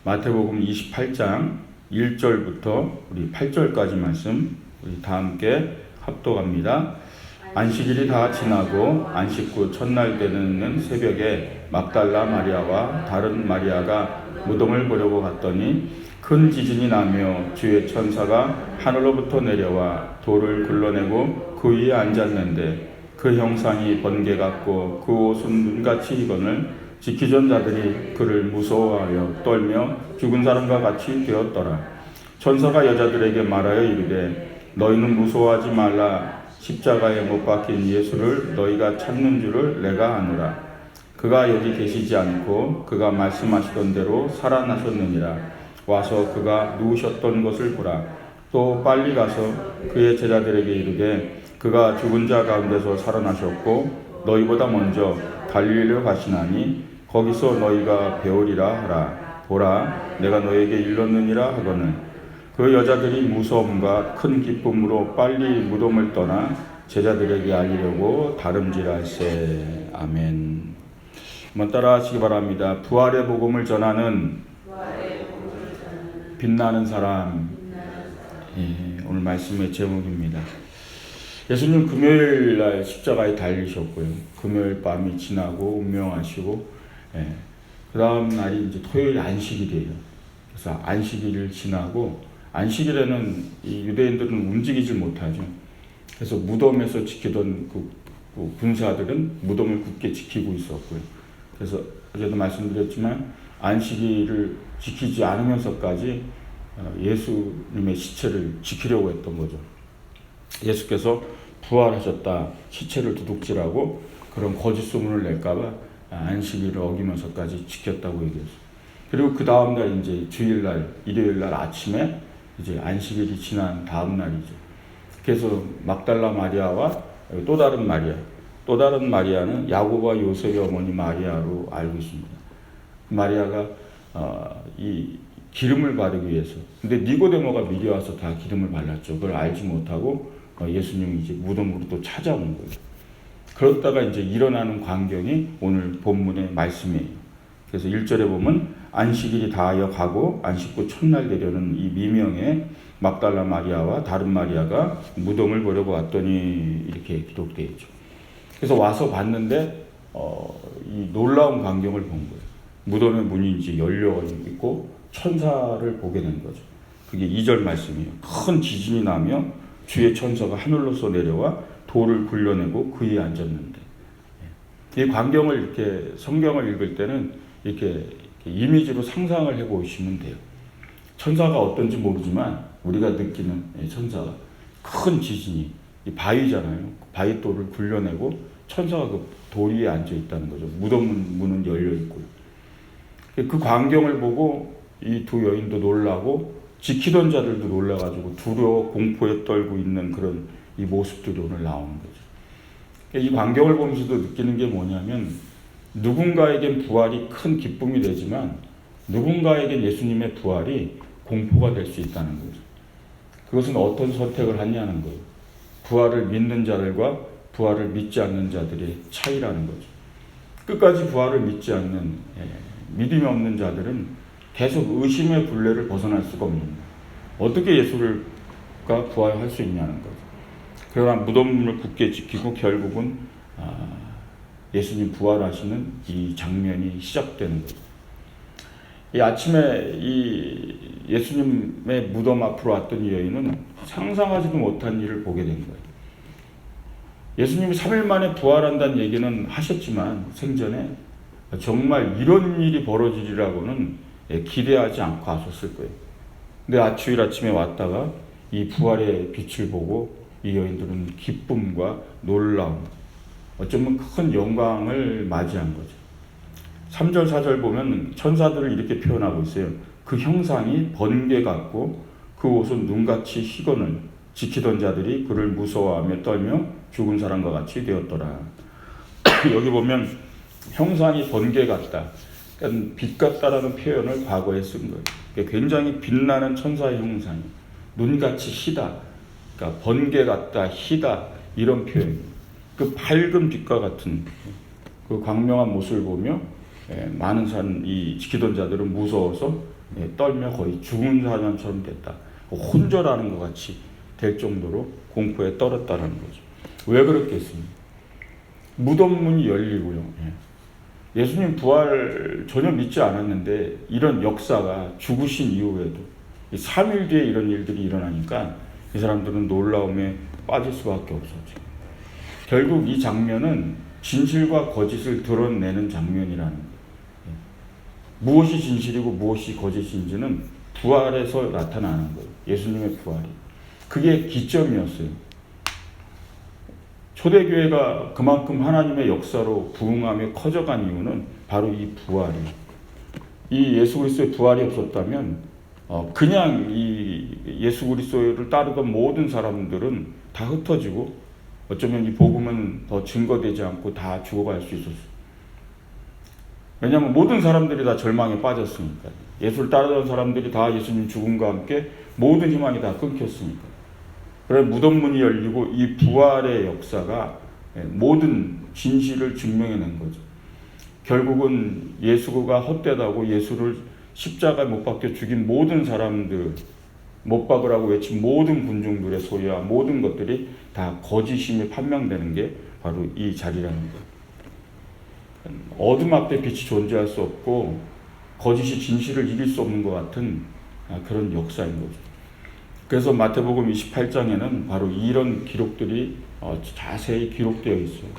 마태복음 28장 1절부터 우리 8절까지 말씀 우리 다 함께 합독합니다. 안식일이 다 지나고 안식 후 첫날 되는 새벽에 막달라 마리아와 다른 마리아가 무덤을 보려고 갔더니 큰 지진이 나며 주의 천사가 하늘로부터 내려와 돌을 굴러내고 그 위에 앉았는데 그 형상이 번개 같고 그 옷은 눈같이 희건을 지키던 자들이 그를 무서워하여 떨며 죽은 사람과 같이 되었더라. 천사가 여자들에게 말하여 이르되 너희는 무서워하지 말라. 십자가에 못 박힌 예수를 너희가 찾는 줄을 내가 아노라. 그가 여기 계시지 않고 그가 말씀하시던 대로 살아나셨느니라. 와서 그가 누우셨던 것을 보라. 또 빨리 가서 그의 제자들에게 이르되 그가 죽은 자 가운데서 살아나셨고 너희보다 먼저 갈릴리로 가시나니 거기서 너희가 배우리라 하라. 보라, 내가 너에게 일렀느니라 하거늘 그 여자들이 무서움과 큰 기쁨으로 빨리 무덤을 떠나 제자들에게 알리려고 다름질할세. 아멘. 한번 따라하시기 바랍니다. 부활의 복음을 전하는 빛나는 사람. 오늘 말씀의 제목입니다. 예수님 금요일 날 십자가에 달리셨고요. 금요일 밤이 지나고 운명하시고, 그 다음 날이 이제 토요일 안식일이에요. 그래서 안식일을 지나고, 안식일에는 이 유대인들은 움직이질 못하죠. 그래서 무덤에서 지키던 그 군사들은 무덤을 굳게 지키고 있었고요. 그래서 어제도 말씀드렸지만 안식일을 지키지 않으면서까지 예수님의 시체를 지키려고 했던 거죠. 예수께서 부활하셨다, 시체를 도둑질하고 그런 거짓 소문을 낼까봐 안식일을 어기면서까지 지켰다고 얘기했어요. 그리고 그 다음날 이제 주일날, 일요일날 아침에 이제 안식일이 지난 다음 날이죠. 그래서 막달라 마리아와 또 다른 마리아는 야고보와 요셉의 어머니 마리아로 알고 있습니다. 마리아가 이 기름을 바르기 위해서. 근데 니고데모가 미리 와서 다 기름을 발랐죠. 그걸 알지 못하고 예수님이 이제 무덤으로 또 찾아온 거예요. 그러다가 이제 일어나는 광경이 오늘 본문의 말씀이에요. 그래서 1절에 보면 안식일이 다하여 가고 안식 후 첫날 되려는 이 미명의 막달라 마리아와 다른 마리아가 무덤을 보려고 왔더니 이렇게 기록되어 있죠. 그래서 와서 봤는데 이 놀라운 광경을 본 거예요. 무덤의 문이 이제 열려 있고 천사를 보게 된 거죠. 그게 2절 말씀이에요. 큰 지진이 나며 주의 천사가 하늘로서 내려와 돌을 굴려내고 그 위에 앉았는데, 이 광경을 이렇게 성경을 읽을 때는 이렇게 이미지로 상상을 해보시면 돼요. 천사가 어떤지 모르지만 우리가 느끼는 천사가 큰 지진이 이 바위잖아요. 바위돌을 굴려내고 천사가 그 돌 위에 앉아 있다는 거죠. 무덤 문은 열려 있고요. 그 광경을 보고 이 두 여인도 놀라고 지키던 자들도 놀라가지고 두려워 공포에 떨고 있는 그런 이 모습들이 오늘 나오는 거죠. 이 광경을 보면서도 느끼는 게 뭐냐면 누군가에겐 부활이 큰 기쁨이 되지만 누군가에겐 예수님의 부활이 공포가 될 수 있다는 거죠. 그것은 어떤 선택을 하냐는 거예요. 부활을 믿는 자들과 부활을 믿지 않는 자들의 차이라는 거죠. 끝까지 부활을 믿지 않는 믿음이 없는 자들은 계속 의심의 굴레를 벗어날 수가 없는 거예요. 어떻게 예수가 부활할 수 있냐는 거죠. 그러나 무덤을 굳게 지키고 결국은 예수님 부활하시는 이 장면이 시작되는 거죠. 이 아침에 이 예수님의 무덤 앞으로 왔던 이 여인은 상상하지도 못한 일을 보게 된 거예요. 예수님이 3일 만에 부활한다는 얘기는 하셨지만 생전에 정말 이런 일이 벌어지리라고는 기대하지 않고 왔었을 거예요. 근데 주일 아침에 왔다가 이 부활의 빛을 보고 이 여인들은 기쁨과 놀라움, 어쩌면 큰 영광을 맞이한 거죠. 3절, 4절 보면 천사들을 이렇게 표현하고 있어요. 그 형상이 번개 같고 그 옷은 눈같이 희건을 지키던 자들이 그를 무서워하며 떨며 죽은 사람과 같이 되었더라. 여기 보면 형상이 번개 같다, 그러니까 빛 같다라는 표현을 과거에 쓴 거예요. 그러니까 굉장히 빛나는 천사의 형상이 눈같이 희다, 그러니까 번개 같다, 희다, 이런 표현. 그 밝은 빛과 같은 그 광명한 모습을 보며 많은 이 지키던 자들은 무서워서 떨며 거의 죽은 사람처럼 됐다. 혼절하는 것 같이 될 정도로 공포에 떨었다는 거죠. 왜 그렇겠습니까? 무덤 문이 열리고요. 예수님 부활 전혀 믿지 않았는데 이런 역사가 죽으신 이후에도 3일 뒤에 이런 일들이 일어나니까 이 사람들은 놀라움에 빠질 수밖에 없었죠. 결국 이 장면은 진실과 거짓을 드러내는 장면이라는 거예요. 무엇이 진실이고 무엇이 거짓인지는 부활에서 나타나는 거예요. 예수님의 부활이. 그게 기점이었어요. 초대교회가 그만큼 하나님의 역사로 부흥하며 커져간 이유는 바로 이 부활이에요. 이 예수 그리스도의 부활이 없었다면 그냥 이 예수 그리스도를 따르던 모든 사람들은 다 흩어지고 어쩌면 이 복음은 더 증거되지 않고 다 죽어갈 수 있었어요. 왜냐하면 모든 사람들이 다 절망에 빠졌으니까. 예수를 따르던 사람들이 다 예수님 죽음과 함께 모든 희망이 다 끊겼으니까. 그래서 무덤 문이 열리고 이 부활의 역사가 모든 진실을 증명해낸 거죠. 결국은 예수가 헛되다고 예수를 십자가에 못 박혀 죽인 모든 사람들, 못 박으라고 외친 모든 군중들의 소리와 모든 것들이 다 거짓임에 판명되는 게 바로 이 자리라는 거예요. 어둠 앞에 빛이 존재할 수 없고 거짓이 진실을 이길 수 없는 것 같은 그런 역사인 거죠. 그래서 마태복음 28장에는 바로 이런 기록들이 자세히 기록되어 있어요.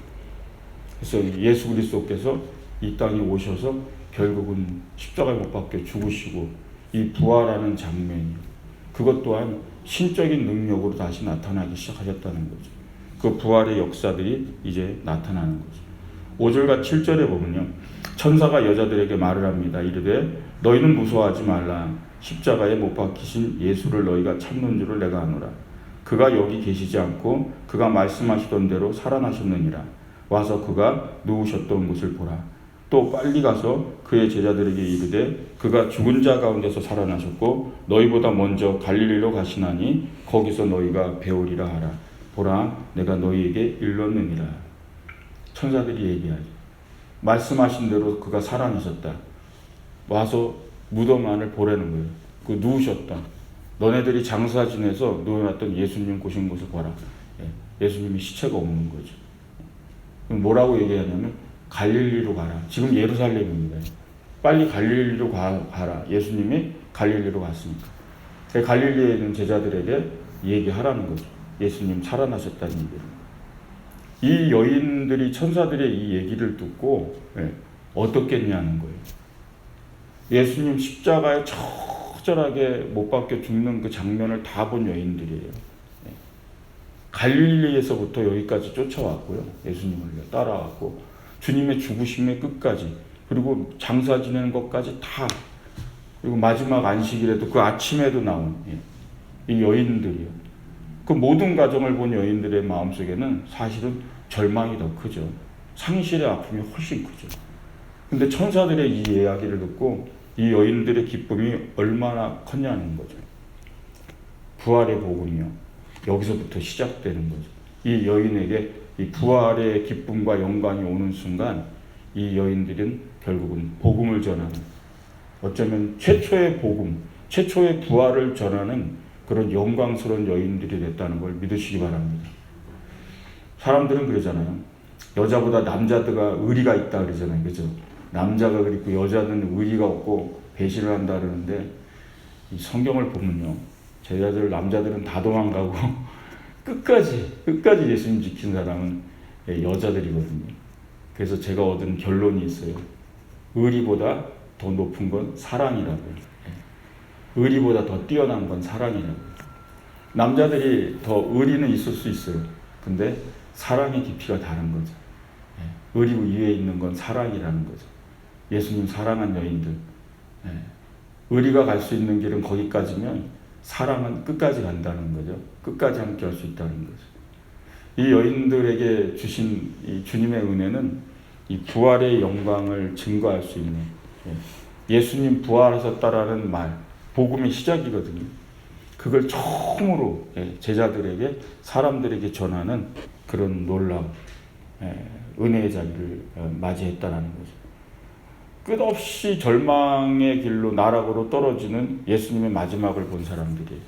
그래서 예수 그리스도께서 이 땅에 오셔서 결국은 십자가에 못 박혀 죽으시고 이 부활하는 장면이 그것 또한 신적인 능력으로 다시 나타나기 시작하셨다는 거죠. 그 부활의 역사들이 이제 나타나는 거죠. 5절과 7절에 보면요. 천사가 여자들에게 말을 합니다. 이르되 너희는 무서워하지 말라. 십자가에 못 박히신 예수를 너희가 찾는 줄을 내가 아노라. 그가 여기 계시지 않고 그가 말씀하시던 대로 살아나셨느니라. 와서 그가 누우셨던 곳을 보라. 또 빨리 가서 그의 제자들에게 이르되 그가 죽은 자 가운데서 살아나셨고 너희보다 먼저 갈릴리로 가시나니 거기서 너희가 배우리라 하라. 보라 내가 너희에게 일렀느니라. 천사들이 얘기하죠. 말씀하신 대로 그가 살아나셨다. 와서 무덤 안을 보라는 거예요. 그 누우셨다. 너네들이 장사 지내서 누워놨던 예수님 고신 곳을 봐라. 예수님이 시체가 없는 거죠. 그럼 뭐라고 얘기하냐면 갈릴리로 가라. 지금 예루살렘입니다. 빨리 갈릴리로 가라. 예수님이 갈릴리로 갔으니까. 갈릴리에 있는 제자들에게 얘기하라는 거죠. 예수님 살아나셨다는 얘기를. 이 여인들이 천사들의 이 얘기를 듣고 어떻겠냐는 거예요. 예수님 십자가에 처절하게 못 박혀 죽는 그 장면을 다 본 여인들이에요. 갈릴리에서부터 여기까지 쫓아왔고요. 예수님을 따라왔고 주님의 죽으심의 끝까지 그리고 장사 지내는 것까지 다 그리고 마지막 안식일에도 그 아침에도 나온 이 여인들이요. 그 모든 과정을 본 여인들의 마음속에는 사실은 절망이 더 크죠. 상실의 아픔이 훨씬 크죠. 근데 천사들의 이 이야기를 듣고 이 여인들의 기쁨이 얼마나 컸냐는 거죠. 부활의 복음이요. 여기서부터 시작되는 거죠. 이 여인에게 이 부활의 기쁨과 영광이 오는 순간 이 여인들은 결국은 복음을 전하는 어쩌면 최초의 복음, 최초의 부활을 전하는 그런 영광스러운 여인들이 됐다는 걸 믿으시기 바랍니다. 사람들은 그러잖아요. 여자보다 남자가 의리가 있다 그러잖아요. 그죠? 남자가 그리고 여자는 의리가 없고 배신을 한다 그러는데 이 성경을 보면요. 제자들 남자들은 다 도망가고 끝까지 예수님 지킨 사람은 여자들이거든요. 그래서 제가 얻은 결론이 있어요. 의리보다 더 높은 건 사랑이라고요. 의리보다 더 뛰어난 건 사랑이라고요. 남자들이 더 의리는 있을 수 있어요. 근데 사랑의 깊이가 다른 거죠. 의리 위에 있는 건 사랑이라는 거죠. 예수님 사랑한 여인들. 의리가 갈 수 있는 길은 거기까지면 사랑은 끝까지 간다는 거죠. 끝까지 함께 할 수 있다는 거죠. 이 여인들에게 주신 이 주님의 은혜는 이 부활의 영광을 증거할 수 있는 예수님 부활하셨다라는 말, 복음의 시작이거든요. 그걸 처음으로 제자들에게 사람들에게 전하는 그런 놀라운 은혜의 자리를 맞이했다라는 거죠. 끝없이 절망의 길로 나락으로 떨어지는 예수님의 마지막을 본 사람들이에요.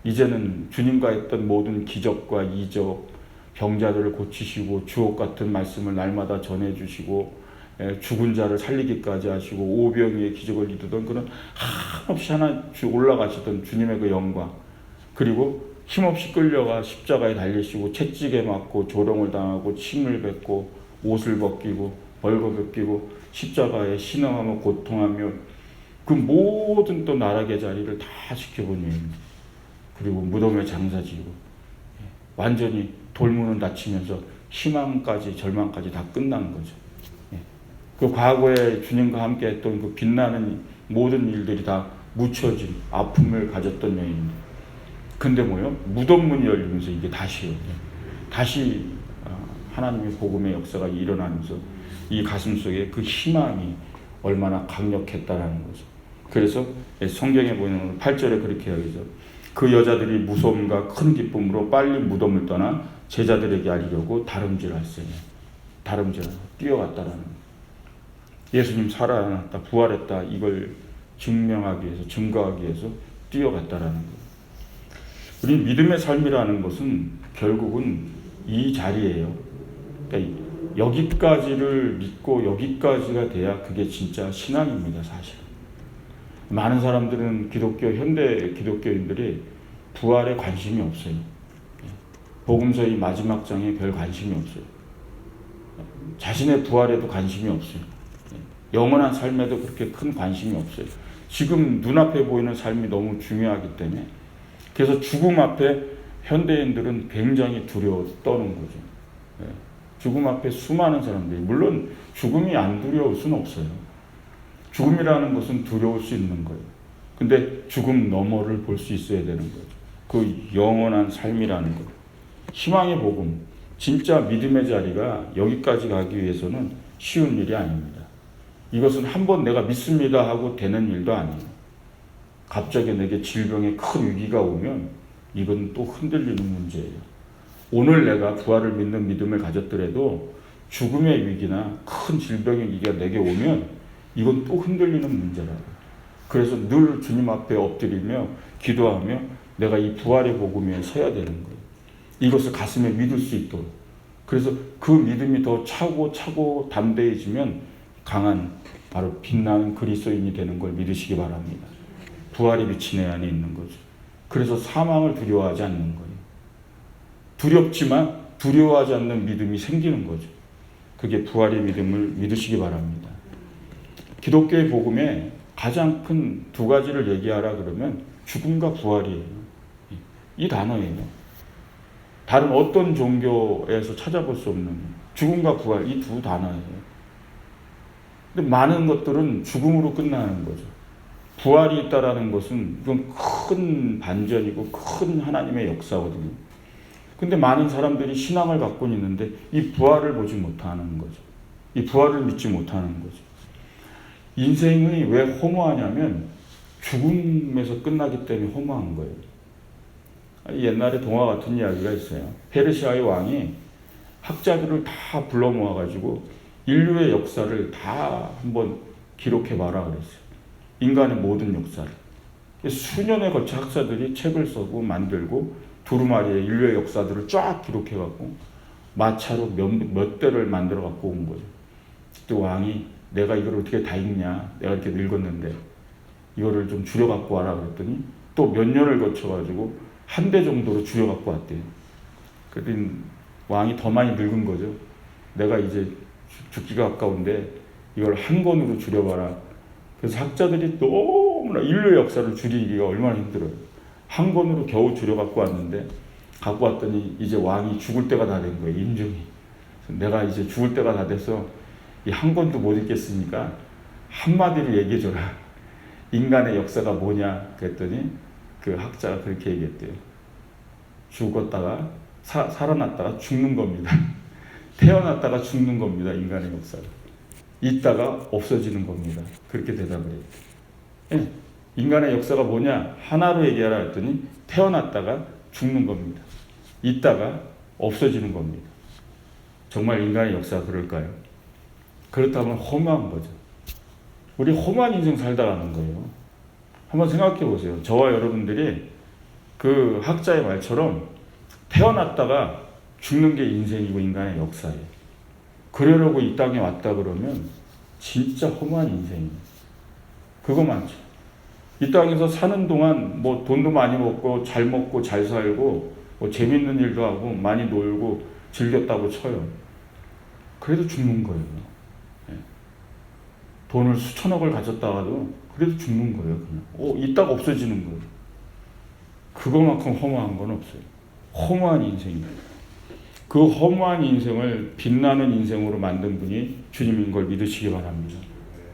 이제는 주님과 했던 모든 기적과 이적, 병자들을 고치시고 주옥 같은 말씀을 날마다 전해주시고 죽은 자를 살리기까지 하시고 오병이의 기적을 이루던 그런 한없이 하나 올라가시던 주님의 그 영광, 그리고 힘없이 끌려가 십자가에 달리시고 채찍에 맞고 조롱을 당하고 침을 뱉고 옷을 벗기고 벌거벗기고 십자가에 신음하며 고통하며 그 모든 또 나락의 자리를 다 지켜본 여인입니다. 그리고 무덤에 장사지고 완전히 돌문을 닫히면서 희망까지 절망까지 다 끝난 거죠. 그 과거에 주님과 함께 했던 그 빛나는 모든 일들이 다 묻혀진 아픔을 가졌던 여인입니다. 근데 뭐요? 무덤 문이 열리면서 이게 다시 하나님의 복음의 역사가 일어나면서 이 가슴 속에 그 희망이 얼마나 강력했다라는 거죠. 그래서 성경에 보면 8절에 그렇게 하죠. 그 여자들이 무서움과 큰 기쁨으로 빨리 무덤을 떠나 제자들에게 알리려고 다름질하였으니, 뛰어갔다라는 거예요. 예수님 살아났다, 부활했다, 이걸 증명하기 위해서, 증거하기 위해서 뛰어갔다라는 거예요. 우리 믿음의 삶이라는 것은 결국은 이 자리예요. 그러니까 여기까지를 믿고 여기까지가 돼야 그게 진짜 신앙입니다, 사실. 많은 사람들은 현대 기독교인들이 부활에 관심이 없어요. 복음서의 마지막 장에 별 관심이 없어요. 자신의 부활에도 관심이 없어요. 영원한 삶에도 그렇게 큰 관심이 없어요. 지금 눈앞에 보이는 삶이 너무 중요하기 때문에. 그래서 죽음 앞에 현대인들은 굉장히 두려워 떠는 거죠. 죽음 앞에 수많은 사람들이, 물론 죽음이 안 두려울 수는 없어요. 죽음이라는 것은 두려울 수 있는 거예요. 근데 죽음 너머를 볼 수 있어야 되는 거죠. 그 영원한 삶이라는 것. 희망의 복음, 진짜 믿음의 자리가 여기까지 가기 위해서는 쉬운 일이 아닙니다. 이것은 한번 내가 믿습니다 하고 되는 일도 아니에요. 갑자기 내게 질병의 큰 위기가 오면 이건 또 흔들리는 문제예요. 오늘 내가 부활을 믿는 믿음을 가졌더라도 죽음의 위기나 큰 질병의 위기가 내게 오면 이건 또 흔들리는 문제라고요. 그래서 늘 주님 앞에 엎드리며 기도하며 내가 이 부활의 복음 위에 서야 되는 거예요. 이것을 가슴에 믿을 수 있도록. 그래서 그 믿음이 더 차고 담대해지면 강한 바로 빛나는 그리스도인이 되는 걸 믿으시기 바랍니다. 부활의 빛이 내 안에 있는 거죠. 그래서 사망을 두려워하지 않는 거예요. 두렵지만 두려워하지 않는 믿음이 생기는 거죠. 그게 부활의 믿음을 믿으시기 바랍니다. 기독교의 복음에 가장 큰 두 가지를 얘기하라 그러면 죽음과 부활이에요. 이 단어예요. 다른 어떤 종교에서 찾아볼 수 없는 죽음과 부활, 이 두 단어예요. 근데 많은 것들은 죽음으로 끝나는 거죠. 부활이 있다라는 것은 이건 큰 반전이고 큰 하나님의 역사거든요. 근데 많은 사람들이 신앙을 갖고 있는데 이 부활을 보지 못하는 거죠. 이 부활을 믿지 못하는 거죠. 인생이 왜 허무하냐면 죽음에서 끝나기 때문에 허무한 거예요. 옛날에 동화 같은 이야기가 있어요. 페르시아의 왕이 학자들을 다 불러 모아가지고 인류의 역사를 다 한번 기록해봐라 그랬어요. 인간의 모든 역사를. 수년에 걸쳐 학자들이 책을 쓰고 만들고 두루마리에 인류의 역사들을 쫙 기록해갖고 마차로 몇 대를 만들어 갖고 온 거죠. 또 왕이 내가 이걸 어떻게 다 읽냐, 내가 이렇게 늙었는데 이거를 좀 줄여 갖고 와라 그랬더니 또 몇 년을 거쳐가지고 한 대 정도로 줄여 갖고 왔대요. 그랬더니 왕이 더 많이 늙은 거죠. 내가 이제 죽기가 가까운데 이걸 한 권으로 줄여봐라. 그래서 학자들이 너무나 인류의 역사를 줄이기가 얼마나 힘들어요. 한 권으로 겨우 줄여 갖고 왔는데 갖고 왔더니 이제 왕이 죽을 때가 다 된 거예요. 임종이. 내가 이제 죽을 때가 다 돼서 이 한 권도 못 읽겠으니까 한마디로 얘기해줘라. 인간의 역사가 뭐냐 그랬더니 그 학자가 그렇게 얘기했대요. 죽었다가 살아났다가 죽는 겁니다. 태어났다가 죽는 겁니다. 인간의 역사가. 있다가 없어지는 겁니다. 그렇게 대답을 해요. 예, 인간의 역사가 뭐냐 하나로 얘기하라 했더니 태어났다가 죽는 겁니다. 있다가 없어지는 겁니다. 정말 인간의 역사가 그럴까요? 그렇다면 허무한 거죠. 우리 험한 인생 살다 가는 거예요. 한번 생각해 보세요. 저와 여러분들이 그 학자의 말처럼 태어났다가 죽는 게 인생이고 인간의 역사예요. 그러려고 이 땅에 왔다 그러면 진짜 험한 인생이에요. 그거 많죠. 이 땅에서 사는 동안 뭐 돈도 많이 먹고 잘 먹고 잘 살고 뭐 재밌는 일도 하고 많이 놀고 즐겼다고 쳐요. 그래도 죽는 거예요. 예. 돈을 수천억을 가졌다가도 그래도 죽는 거예요. 그냥. 이따가 없어지는 거예요. 그거만큼 허무한 건 없어요. 허무한 인생이에요. 그 허무한 인생을 빛나는 인생으로 만든 분이 주님인 걸 믿으시기 바랍니다.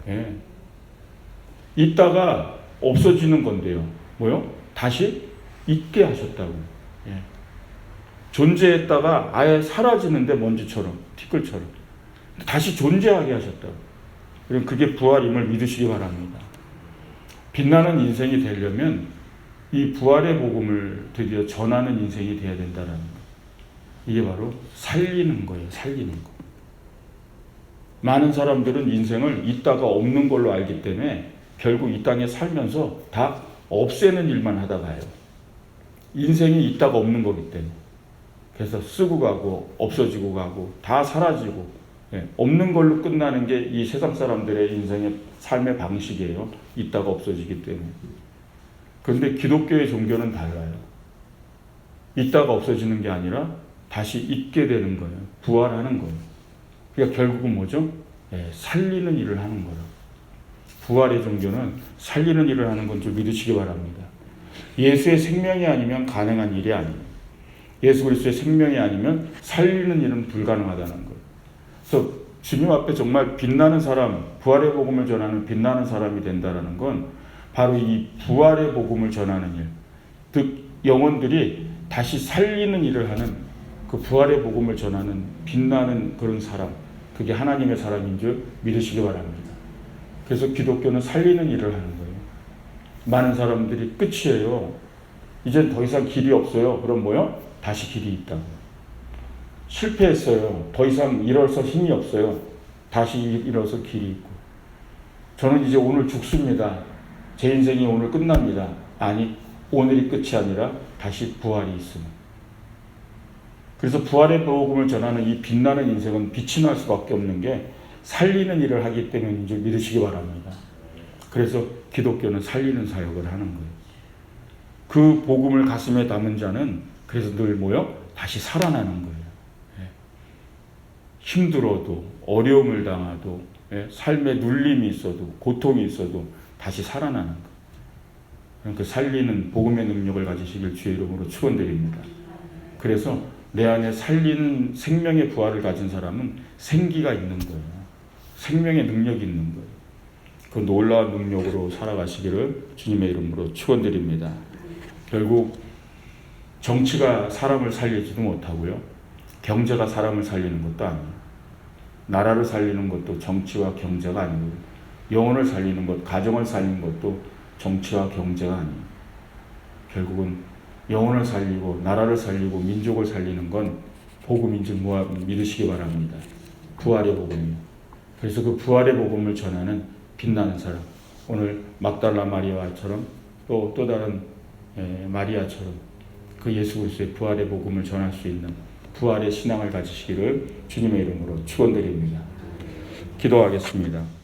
예. 이따가 없어지는 건데요. 뭐요? 다시 있게 하셨다고. 예. 존재했다가 아예 사라지는데 먼지처럼, 티끌처럼. 다시 존재하게 하셨다고. 그럼 그게 부활임을 믿으시기 바랍니다. 빛나는 인생이 되려면 이 부활의 복음을 드디어 전하는 인생이 되어야 된다는 거. 이게 바로 살리는 거예요. 살리는 거. 많은 사람들은 인생을 있다가 없는 걸로 알기 때문에 결국 이 땅에 살면서 다 없애는 일만 하다 가요. 인생이 있다가 없는 거기 때문에. 그래서 쓰고 가고 없어지고 가고 다 사라지고 없는 걸로 끝나는 게 이 세상 사람들의 인생의 삶의 방식이에요. 있다가 없어지기 때문에. 그런데 기독교의 종교는 달라요. 있다가 없어지는 게 아니라 다시 있게 되는 거예요. 부활하는 거예요. 그러니까 결국은 뭐죠? 살리는 일을 하는 거예요. 부활의 종교는 살리는 일을 하는 건 좀 믿으시기 바랍니다. 예수의 생명이 아니면 가능한 일이 아니에요. 예수 그리스도의 생명이 아니면 살리는 일은 불가능하다는 거예요. 그래서 주님 앞에 정말 빛나는 사람, 부활의 복음을 전하는 빛나는 사람이 된다는 건 바로 이 부활의 복음을 전하는 일, 즉 영혼들이 다시 살리는 일을 하는 그 부활의 복음을 전하는 빛나는 그런 사람, 그게 하나님의 사람인 줄 믿으시기 바랍니다. 그래서 기독교는 살리는 일을 하는 거예요. 많은 사람들이 끝이에요. 이젠 더 이상 길이 없어요. 그럼 뭐요? 다시 길이 있다고. 실패했어요. 더 이상 일어서 힘이 없어요. 다시 일어서 길이 있고. 저는 이제 오늘 죽습니다. 제 인생이 오늘 끝납니다. 아니, 오늘이 끝이 아니라 다시 부활이 있습니다. 그래서 부활의 복음을 전하는 이 빛나는 인생은 빛이 날 수밖에 없는 게 살리는 일을 하기 때문인 줄 믿으시기 바랍니다. 그래서 기독교는 살리는 사역을 하는 거예요. 그 복음을 가슴에 담은 자는 그래서 늘 뭐요? 다시 살아나는 거예요. 힘들어도 어려움을 당해도 삶에 눌림이 있어도 고통이 있어도 다시 살아나는 거예요. 그 살리는 복음의 능력을 가지시길 주의 이름으로 축원드립니다. 그래서 내 안에 살리는 생명의 부활을 가진 사람은 생기가 있는 거예요. 생명의 능력이 있는 거예요. 그 놀라운 능력으로 살아가시기를 주님의 이름으로 축원드립니다. 결국 정치가 사람을 살리지도 못하고요. 경제가 사람을 살리는 것도 아니에요. 나라를 살리는 것도 정치와 경제가 아니고 영혼을 살리는 것, 가정을 살리는 것도 정치와 경제가 아니에요. 결국은 영혼을 살리고 나라를 살리고 민족을 살리는 건 복음인 줄 믿으시기 바랍니다. 부활의 복음이요. 그래서 그 부활의 복음을 전하는 빛나는 사람, 오늘 막달라 마리아처럼 또 다른 마리아처럼 그 예수 그리스도의 부활의 복음을 전할 수 있는 부활의 신앙을 가지시기를 주님의 이름으로 축원드립니다. 기도하겠습니다.